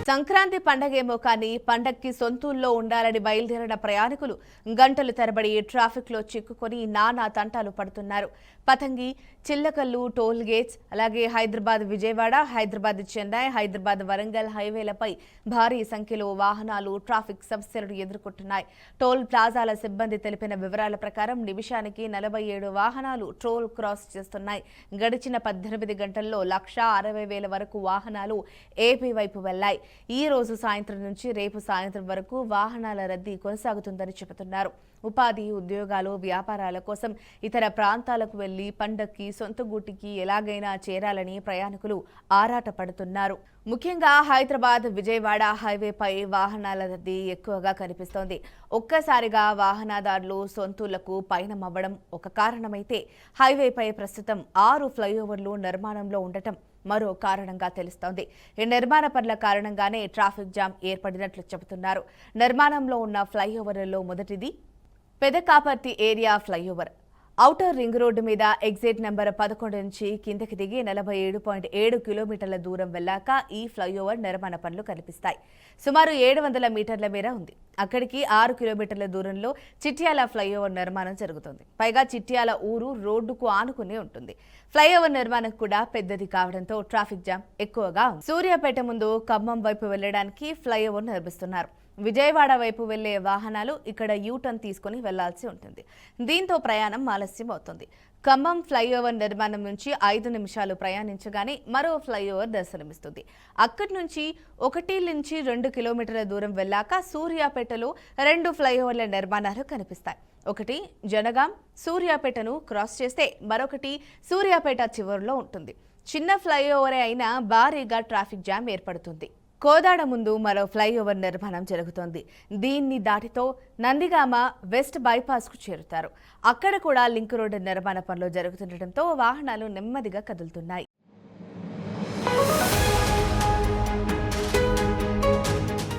సంక్రాంతి పండగేమో కానీ పండక్కి సొంతూల్లో ఉండాలని బయలుదేరిన ప్రయాణికులు గంటలు తరబడి ట్రాఫిక్ లో చిక్కుకొని నానా తంటాలు పడుతున్నారు. పతంగి, చిల్లకల్లు టోల్ గేట్స్, అలాగే హైదరాబాద్ విజయవాడ, హైదరాబాద్ చెన్నై, హైదరాబాద్ వరంగల్ హైవేలపై భారీ సంఖ్యలో వాహనాలు ట్రాఫిక్ సమస్యలను ఎదుర్కొంటున్నాయి. టోల్ ప్లాజాల సిబ్బంది తెలిపిన వివరాల ప్రకారం నిమిషానికి 47 వాహనాలు టోల్ క్రాస్ చేస్తున్నాయి. గడిచిన 18 గంటల్లో 1,60,000 వరకు వాహనాలు ఏపీ వైపు వెళ్లాయి. ఈ రోజు సాయంత్రం నుంచి రేపు సాయంత్రం వరకు వాహనాల రద్దీ కొనసాగుతుందని చెబుతున్నారు. ఉపాధి, ఉద్యోగాలు, వ్యాపారాల కోసం ఇతర ప్రాంతాలకు వెళ్లి పండక్కి సొంత గూటికి ఎలాగైనా చేరాలని ప్రయాణికులు ఆరాటపడుతున్నారు. ముఖ్యంగా హైదరాబాద్ విజయవాడ హైవేపై వాహనాల రద్దీ ఎక్కువగా కనిపిస్తోంది. ఒక్కసారిగా వాహనదారులు సొంతూళ్లకు పయనమవ్వడం ఒక కారణమైతే హైవేపై ప్రస్తుతం 6 ఫ్లైఓవర్లు నిర్మాణంలో ఉండటం మరో కారణంగా తెలుస్తోంది. ఈ నిర్మాణ పనుల కారణంగానే ట్రాఫిక్ జామ్ ఏర్పడినట్లు చెబుతున్నారు. నిర్మాణంలో ఉన్న ఫ్లైఓవర్లలో మొదటిది Pedakaparthi area flyover. Outer ring road మీద ఎగ్జిట్ నెంబర్ 11 నుంచి కిందకి దిగి 47.7 కిలోమీటర్ల దూరం వెళ్లాక ఈ ఫ్లైఓవర్ నిర్మాణ పనులు కనిపిస్తాయి. సుమారు 700 మీటర్ల మేర ఉంది. అక్కడికి 6 కిలోమీటర్ల దూరంలో చిట్యాల ఫ్లైఓవర్ నిర్మాణం జరుగుతుంది. పైగా చిట్యాల ఊరు రోడ్డుకు ఆనుకుని ఉంటుంది. ఫ్లైఓవర్ నిర్మాణం కూడా పెద్దది కావడంతో ట్రాఫిక్ జామ్ ఎక్కువగా ఉంది. సూర్యాపేట ముందు ఖమ్మం వైపు వెళ్లడానికి ఫ్లైఓవర్ నిర్మిస్తున్నారు. విజయవాడ వైపు వెళ్లే వాహనాలు ఇక్కడ యూటర్న్ తీసుకుని వెళ్లాల్సి ఉంటుంది. దీంతో ప్రయాణం ఆలస్యం అవుతుంది. ఖమ్మం ఫ్లైఓవర్ నిర్మాణం నుంచి 5 నిమిషాలు ప్రయాణించగానే మరో ఫ్లైఓవర్ దర్శనమిస్తుంది. అక్కడి నుంచి 1 నుంచి 2 కిలోమీటర్ల దూరం వెళ్లాక సూర్యాపేటలో 2 ఫ్లైఓవర్ల నిర్మాణాలు కనిపిస్తాయి. ఒకటి జనగాం సూర్యాపేటను క్రాస్ చేస్తే మరొకటి సూర్యాపేట చివరిలో ఉంటుంది. చిన్న ఫ్లైఓవరే అయినా భారీగా ట్రాఫిక్ జామ్ ఏర్పడుతుంది. కోదాడ ముందు మరో ఫ్లైఓవర్ నిర్మాణం జరుగుతోంది. దీన్ని దాటితో నందిగామ వెస్ట్ బైపాస్కు చేరుతారు. అక్కడ కూడా లింక్ రోడ్డు నిర్మాణ పనులు జరుగుతుండటంతో వాహనాలు నెమ్మదిగా కదులుతున్నాయి.